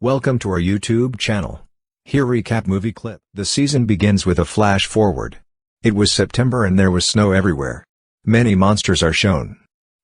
Welcome to our YouTube channel. Here recap movie clip. The season begins with a flash forward. It was September and there was snow everywhere. Many monsters are shown.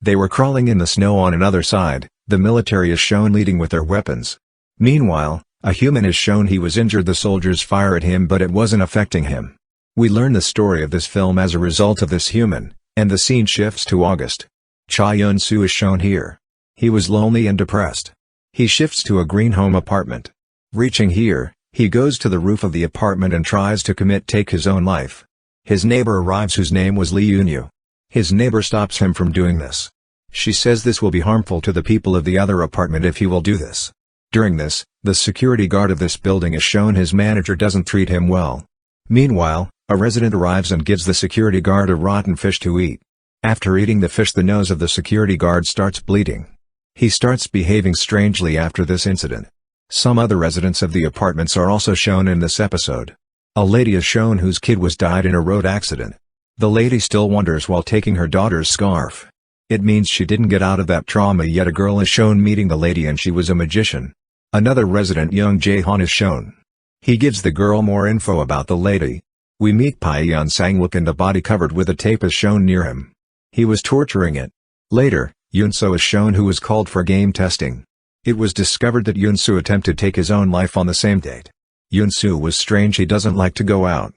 They were crawling in the snow on another side. The military is shown leading with their weapons. Meanwhile, a human is shown. He was injured. The soldiers fire at him but it wasn't affecting him. We learn the story of this film as a result of this human, and the scene shifts to August. Hyun So is shown here. He was lonely and depressed. He shifts to a green home apartment. Reaching here, he goes to the roof of the apartment and tries to take his own life. His neighbor arrives whose name was Lee Eun Yoo. His neighbor stops him from doing this. She says this will be harmful to the people of the other apartment if he will do this. During this, the security guard of this building is shown. His manager doesn't treat him well. Meanwhile, a resident arrives and gives the security guard a rotten fish to eat. After eating the fish, the nose of the security guard starts bleeding. He starts behaving strangely after this incident. Some other residents of the apartments are also shown in this episode. A lady is shown whose kid was died in a road accident. The lady still wonders while taking her daughter's scarf. It means she didn't get out of that trauma yet. A girl is shown meeting the lady and she was a magician. Another resident, Jung Jae Heon, is shown. He gives the girl more info about the lady. We meet Pyeon Sang Wook and a body covered with a tape is shown near him. He was torturing it. Later, Hyun So is shown, who was called for game testing. It was discovered that Hyun So attempted to take his own life on the same date. Hyun So was strange. He doesn't like to go out.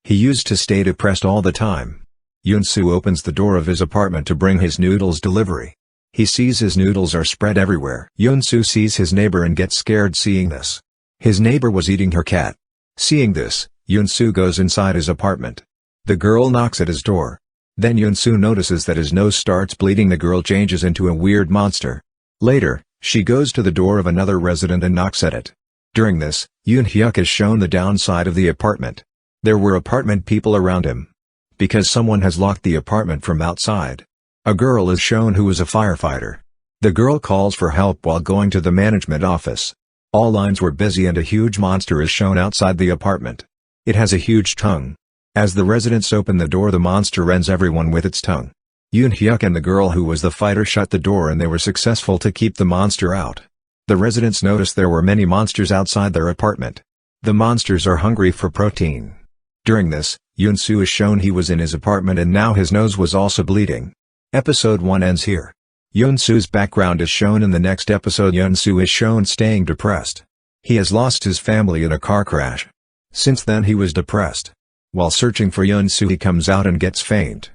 He used to stay depressed all the time. Hyun So opens the door of his apartment to bring his noodles delivery. He sees his noodles are spread everywhere. Hyun So sees his neighbor and gets scared seeing this. His neighbor was eating her cat. Seeing this, Hyun So goes inside his apartment. The girl knocks at his door. Then Hyun So notices that his nose starts bleeding. The girl changes into a weird monster. Later, she goes to the door of another resident and knocks at it. During this, Eun Hyuk is shown the downside of the apartment. There were apartment people around him. Because someone has locked the apartment from outside. A girl is shown who is a firefighter. The girl calls for help while going to the management office. All lines were busy and a huge monster is shown outside the apartment. It has a huge tongue. As the residents open the door, the monster rends everyone with its tongue. Eun Hyuk and the girl who was the fighter shut the door and they were successful to keep the monster out. The residents noticed there were many monsters outside their apartment. The monsters are hungry for protein. During this, Hyun So is shown. He was in his apartment and now his nose was also bleeding. Episode 1 ends here. Hyun So's background is shown in the next episode. Hyun So is shown staying depressed. He has lost his family in a car crash. Since then he was depressed. While searching for Hyun So, he comes out and gets faint.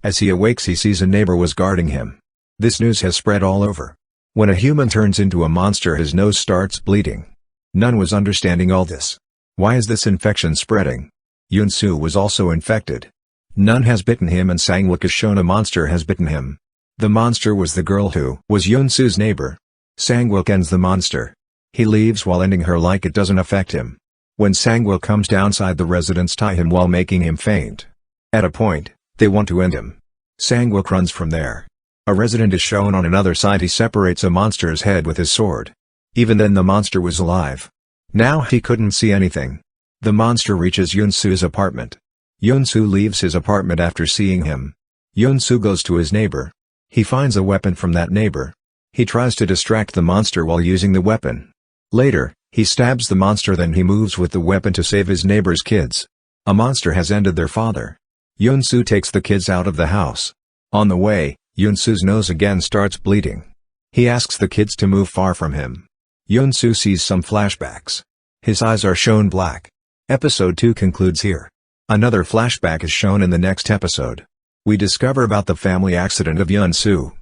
As he awakes, he sees a neighbor was guarding him. This news has spread all over. When a human turns into a monster, his nose starts bleeding. None was understanding all this. Why is this infection spreading? Hyun So was also infected. None has bitten him and Sang Wook is shown. A monster has bitten him. The monster was the girl who was Hyun So's neighbor. Sang Wook ends the monster. He leaves while ending her like it doesn't affect him. When Sang Wook comes downside, the residents tie him while making him faint. At a point, they want to end him. Sang Wook runs from there. A resident is shown on another side. He separates a monster's head with his sword. Even then the monster was alive. Now he couldn't see anything. The monster reaches Hyun So's apartment. Hyun So leaves his apartment after seeing him. Hyun So goes to his neighbor. He finds a weapon from that neighbor. He tries to distract the monster while using the weapon. Later, he stabs the monster, then he moves with the weapon to save his neighbor's kids. A monster has ended their father. Hyun So takes the kids out of the house. On the way, Hyun So's nose again starts bleeding. He asks the kids to move far from him. Hyun So sees some flashbacks. His eyes are shown black. Episode 2 concludes here. Another flashback is shown in the next episode. We discover about the family accident of Hyun So.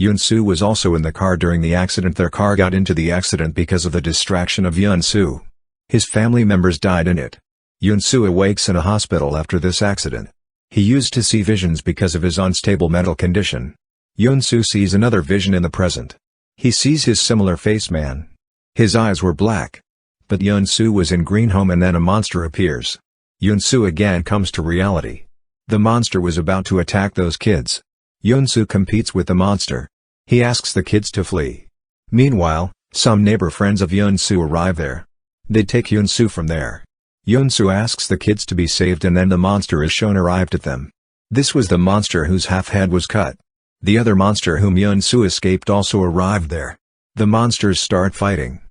Hyun So was also in the car during the accident. Their car got into the accident because of the distraction of Hyun So. His family members died in it. Hyun So awakes in a hospital after this accident. He used to see visions because of his unstable mental condition. Hyun So sees another vision in the present. He sees his similar face man. His eyes were black. But Hyun So was in green home and then a monster appears. Hyun So again comes to reality. The monster was about to attack those kids. Hyun So competes with the monster. He asks the kids to flee. Meanwhile, some neighbor friends of Hyun So arrive there. They take Hyun So from there. Hyun So asks the kids to be saved and then the monster is shown arrived at them. This was the monster whose half head was cut. The other monster whom Hyun So escaped also arrived there. The monsters start fighting.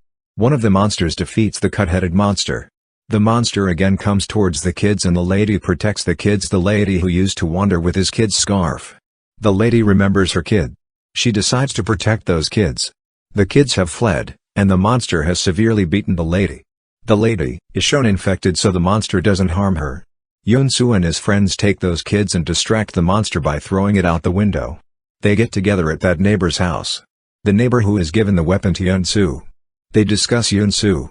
One of the monsters defeats the cut-headed monster. The monster again comes towards the kids and the lady protects the kids, the lady who used to wander with his kid's scarf. The lady remembers her kid. She decides to protect those kids. The kids have fled, and the monster has severely beaten the lady. The lady is shown infected so the monster doesn't harm her. Hyun So and his friends take those kids and distract the monster by throwing it out the window. They get together at that neighbor's house. The neighbor who has given the weapon to Hyun So. They discuss Hyun So.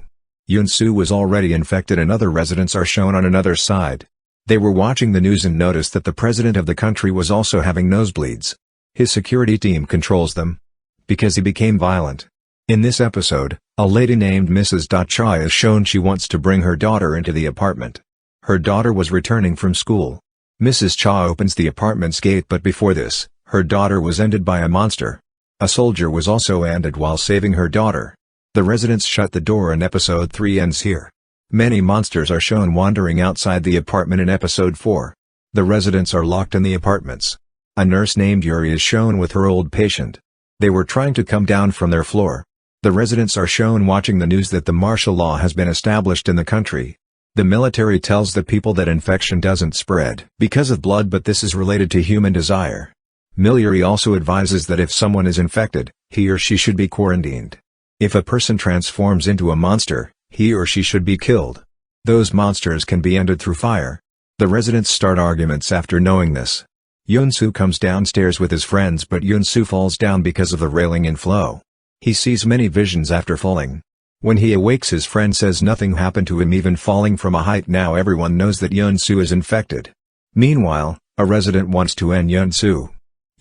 Hyun So was already infected and other residents are shown on another side. They were watching the news and noticed that the president of the country was also having nosebleeds. His security team controls them. Because he became violent. In this episode, a lady named Mrs. Cha is shown. She wants to bring her daughter into the apartment. Her daughter was returning from school. Mrs. Cha opens the apartment's gate, but before this, her daughter was ended by a monster. A soldier was also ended while saving her daughter. The residents shut the door and episode 3 ends here. Many monsters are shown wandering outside the apartment in episode 4. The residents are locked in the apartments. A nurse named Yuri is shown with her old patient. They were trying to come down from their floor. The residents are shown watching the news that the martial law has been established in the country. The military tells the people that infection doesn't spread because of blood, but this is related to human desire. Yuri also advises that if someone is infected, he or she should be quarantined. If a person transforms into a monster, he or she should be killed. Those monsters can be ended through fire. The residents start arguments after knowing this. Hyun So comes downstairs with his friends, but Hyun So falls down because of the railing and flow. He sees many visions after falling. When he awakes, his friend says nothing happened to him, even falling from a height. Now everyone knows that Hyun So is infected. Meanwhile, a resident wants to end Hyun So.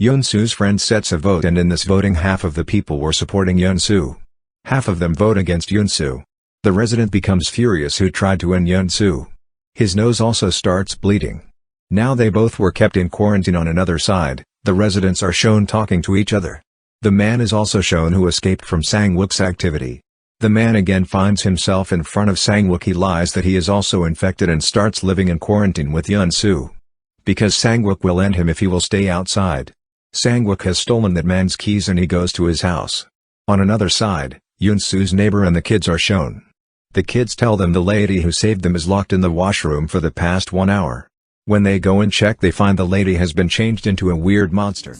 Hyun So's friend sets a vote, and in this voting half of the people were supporting Hyun So. Half of them vote against Hyun So. The resident becomes furious who tried to end Hyun So. His nose also starts bleeding. Now they both were kept in quarantine on another side. The residents are shown talking to each other. The man is also shown who escaped from Sang Wook's activity. The man again finds himself in front of Sang Wook. He lies that he is also infected and starts living in quarantine with Hyun So. Because Sang Wook will end him if he will stay outside. Sang Wook has stolen that man's keys and he goes to his house. On another side, Hyun So's neighbor and the kids are shown. The kids tell them the lady who saved them is locked in the washroom for the past 1 hour. When they go and check, they find the lady has been changed into a weird monster.